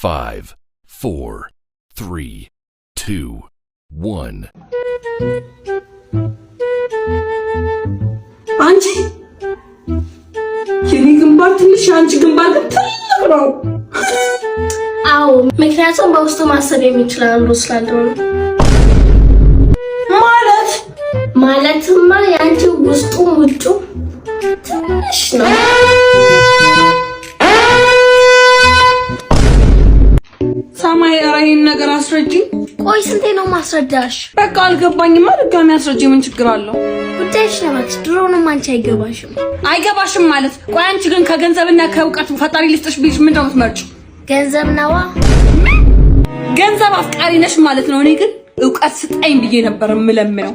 5, 4, 3, 2, 1. አንቺ የኔ ግንባር ትንሽ አንቺ ግንባር ግን ትልቅ ነው። አዎ ምክንያቱም በውስጡ ማሰብ የሚችል አእምሮ ስላለው ነው። ማለትማ ያንቺ ውስጡ ውጩ ትንሽ ነው። ሰማይ አራይን ነገር አስረጂ። ቆይ ስንቴ ነው ማስረዳሽ? በቃ አልገባኝማ። ድጋሚ አስረጂ። ምን ችግር አለው? ጉዳይሽ ነው። ድሮንም አንቺ አይገባሽም ማለት። ቆይ አንቺ ግን ከገንዘብና ከእውቀት ፈጣሪ ልስጥሽ ቢልሽ ምን ነው የምትመርጪው? ገንዘብ ነዋ። ገንዘብ አፍቃሪ ነሽ ማለት ነው። እኔ ግን እውቀት ስጠኝ ብዬ ነበር የምለምነው።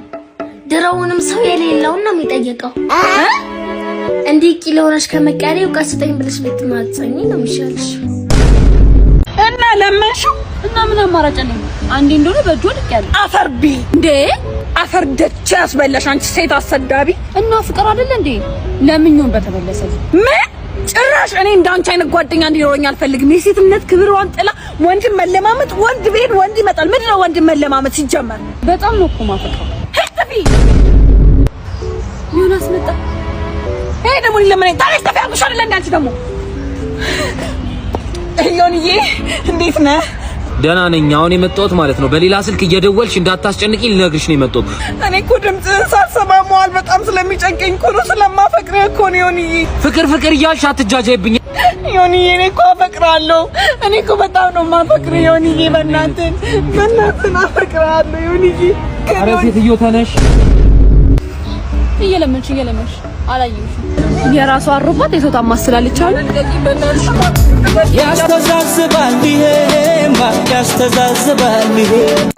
ድሮውንም ሰው የሌለውን ነው የሚጠየቀው። እንዲህ ቂል ሆነሽ ከመቀሪ እውቀት ስጠኝ ብለሽ ብትማጸኝ ነው የሚሻልሽ። እና ለማሽው እና ምን አማራጭ አለኝ? አንዴ እንደሆነ በእጁ ልቀያለ። አፈርቢ እንዴ! አፈር ደቼ ያስበላሽ አንቺ ሴት አሰዳቢ። እና ፍቅር አይደለ እንዴ? ለምኞን በተበለሰ ምን ጭራሽ እኔ እንዳንቺ አይነት ጓደኛ እንዲኖረኝ አልፈልግም። የሴትነት ክብሯን ጥላ ወንድም መለማመጥ፣ ወንድ ቤት ወንድ ይመጣል። ምንድነው ወንድም መለማመጥ ሲጀመር? በጣም ነው እኮ ማፈቅረው። ህጥፊ ዮናስ መጣ። ይሄ ደግሞ ለምን ታሪክ ተፈያቁሽ አይደለ? እንዳንቺ ደግሞ ዮኒዬ እንዴት ነህ? ደህና ነኝ። አሁን የመጣሁት ማለት ነው በሌላ ስልክ እየደወልሽ እንዳታስጨንቂ ልነግርሽ ነው የመጣሁት። እኔ እኮ ድምፅህን ሳልሰማ መዋል በጣም ስለሚጨንቀኝ እኮ ነው። ስለማፈቅርህ እኮ ነው ዮኒዬ። ፍቅር እያልሽ አትጃጃይብኝ ዮኒዬ። እኔ እኮ አፈቅርሃለሁ። እኔ እኮ በጣም ነው የማፈቅርህ ዮኒዬ። በእናትህ አፈቅርሃለሁ ዮኒዬ። ኧረ ሴትዮ ተነሽ። እየለመንሽ አላየሁሽ። የራሷ አሩባት የሰው ታማስላለች አሉ። ያስተዛዝባል ይሄ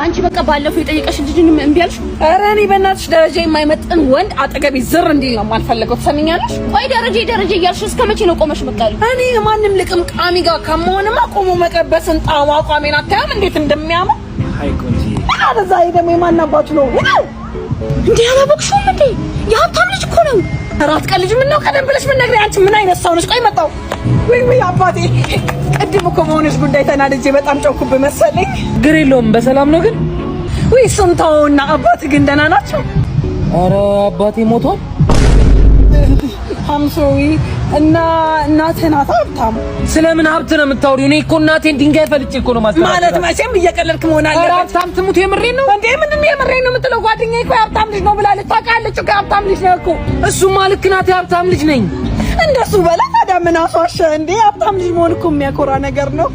አንቺ በቃ ባለፈው የጠየቀሽ ልጅን እምቢ አልሽ። ኧረ እኔ በእናትሽ ደረጃ የማይመጥን ወንድ አጠገቤ ዝር እንዲል ነው የማልፈልገው። ትሰሚኛለሽ? ቆይ ደረጃ እያልሽ እስከ መቼ ነው ቆመሽ መቃሉ? እኔ ማንም ልቅም ቃሚ ጋር ከመሆንማ ቆሞ መቀበስን ጣሙ አቋሜን አታያም እንዴት እንደሚያምር? አይ ቆንጆ አዛ ደግሞ የማናባቱ ነው እንዴ? አላወቅሽውም እንዴ? የሀብታም ልጅ እኮ ነው። አራት ቀን ልጅ ምን ነው ቀደም ብለሽ ምን ነግሬ? አንቺ ምን አይነት ሰው ነሽ? ቆይ መጣው ወይ አባቴ ቅድም እኮ በሆነሽ ጉዳይ ተናድጄ በጣም ጮኩብ መሰለኝ። ግር የለውም በሰላም ነው ግን? ወይ ስንታውና አባቴ ግን ደህና ናቸው? ኧረ አባቴ ሞቷል። አምሶዊ እና እናትህ ናት ሀብታም። ስለምን ሀብት ነው የምታወሪው? እኔ እኮ እናቴን ድንጋይ ፈልጬ እኮ ነው ማስተካከል ማለት። መቼም እየቀለድክ መሆን አለበት። ኧረ ሀብታም ትሙት የምሬን ነው እንዴ? ምንድን ነው የምሬን ነው የምትለው? ጓደኛዬ እኮ ሀብታም ልጅ ነው ብላለች። ታውቃለች እኮ ሀብታም ልጅ ነው እኮ። እሱማ ልክ ናት፣ ሀብታም ልጅ ነኝ። እንደሱ በላ ታዲያ ምን አስዋሸ እንዴ? ሀብታም ልጅ መሆን እኮ የሚያኮራ ነገር ነው።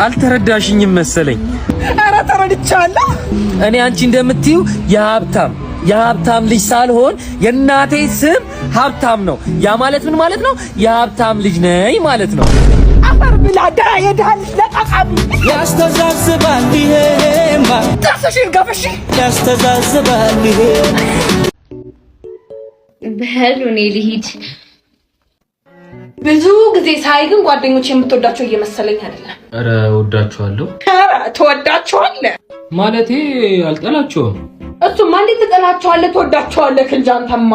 አልተረዳሽኝም መሰለኝ። ኧረ ተረድቻለሁ። እኔ አንቺ እንደምትይው የሀብታም ልጅ ሳልሆን የእናቴ ስም ሀብታም ነው። ያ ማለት ምን ማለት ነው? የሀብታም ልጅ ነኝ ማለት ነው። አፈር ብላ ዳ የዳል ለቃቃሚ ያስተዛዝባል ይሄማ ታሰሽ ገፈሽ ያስተዛዝባል ይሄ በህል እኔ ልሂድ። ብዙ ጊዜ ሳይ ግን ጓደኞቼ የምትወዳቸው እየመሰለኝ አይደለም። ኧረ ወዳቸዋለሁ። ኧረ ትወዳቸዋለህ ማለቴ አልጠላቸውም። እሱማ እንዴት ትጠላቸዋለህ? ትወዳቸዋለህ እንጂ አንተማ።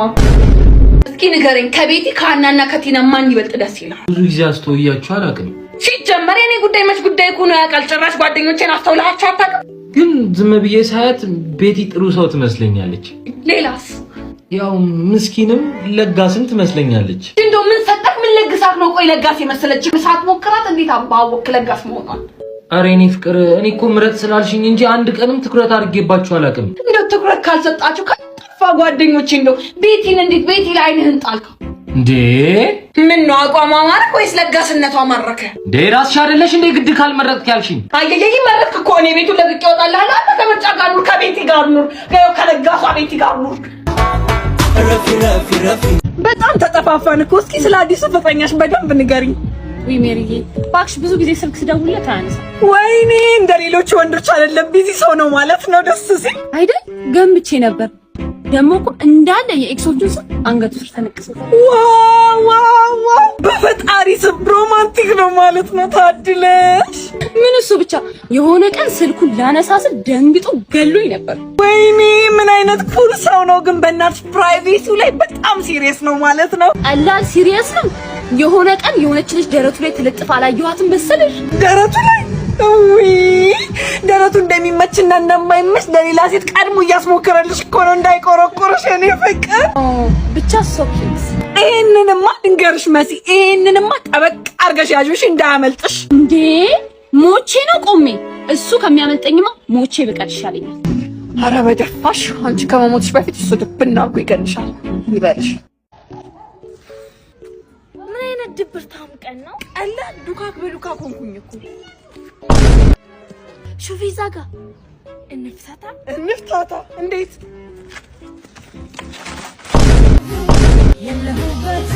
እስኪ ንገረኝ ከቤቲ ከሀናና ከቲና ማን ይበልጥ ደስ ይላል? ብዙ ጊዜ አስተውያቸው አላውቅም። ሲጀመር የኔ ጉዳይ መች ጉዳይ እኮ ነው ያውቃል። ጭራሽ ጓደኞቼን አስተውላቸው አታውቅም? ግን ዝም ብዬ ሳያት ቤቲ ጥሩ ሰው ትመስለኛለች። ሌላስ? ያው ምስኪንም ለጋስም ትመስለኛለች። እንደው ምን ሰጠህ? ምን ለግሳት ነው? ቆይ ለጋስ የመሰለች ሳት ሞክራት እንዴት አባወክ ለጋስ መሆኗል? ኧረ እኔ ፍቅር፣ እኔ እኮ ምረጥ ስላልሽኝ እንጂ አንድ ቀንም ትኩረት አድርጌባችሁ አላውቅም። እንደው ትኩረት ካልሰጣችሁ ከጠፋ ጓደኞቼ እንደው ቤቲን እንዴት ቤቲ ላይ አይንህን ጣልከው እንዴ? ምን ነው አቋሟ ማረክ ወይስ ለጋስነቷ ማረከ? እንዴ ራስሽ አይደለሽ እንዴ ግድ ካልመረጥክ ያልሽኝ? አየየይ መረጥክ እኮ። እኔ ቤቱን ለቅቄ እወጣልሃለሁ። አንተ ከምርጫ ጋር ኑር፣ ከቤቲ ጋር ኑር፣ ከለጋሷ ቤቲ ጋር ኑር። በጣም ተጠፋፋን እኮ። እስኪ ስለ አዲሱ ፍቅረኛሽ በደንብ ንገሪኝ። ወይ ሜሪዬ እባክሽ፣ ብዙ ጊዜ ስልክ ስደውልለት አያነሳም። ወይኔ እንደ ሌሎች ወንዶች አይደለም፣ ቢዚ ሰው ነው ማለት ነው። ደስ ሲል አይደል? ገምቼ ነበር። ደግሞ እኮ እንዳለ የኤክሶቹን ስም አንገቱ ስር ተነቅሰው። ዋው በፈጣሪ ስም ሮማንቲክ ነው ማለት ነው። ታድለሽ። ምን እሱ ብቻ የሆነ ቀን ስልኩን ላነሳስል ደንግጦ ገሎኝ ነበር። ወይኔ ምን አይነት ኩል ሰው ነው ግን! በእናትሽ ፕራይቬሲው ላይ በጣም ሲሪየስ ነው ማለት ነው። ቀላል ሲሪየስ ነው። የሆነ ቀን የሆነች ልጅ ደረቱ ላይ ተለጥፋ አላየኋትም መሰለሽ? ደረቱ ላይ ውይ ደረቱ እንደሚመችና እንደማይመች ለሌላ ሴት ቀድሞ እያስሞከረልሽ እኮ ነው እንዳይቆረቆርሽ የኔ ፍቅር። ብቻ ሶኪስ ይሄንንማ ድንገርሽ መሲ፣ ይሄንንማ ጠበቅ አድርገሽ ያዥሽ እንዳያመልጥሽ። እንዴ ሞቼ ነው ቆሜ። እሱ ከሚያመልጠኝማ ሞቼ ብቀር ይሻለኛል። ኧረ በደፋሽ አንቺ ከመሞትሽ በፊት እሱ ድብና አድርጎ ይገንሻል ይበልሽ። ምን አይነት ድብርታም ቀን ነው? አላ ዱካክ በዱካክ ሆንኩኝ እኮ። ሹፊ ዛጋ እንፍታታ እንዴት የለሁበት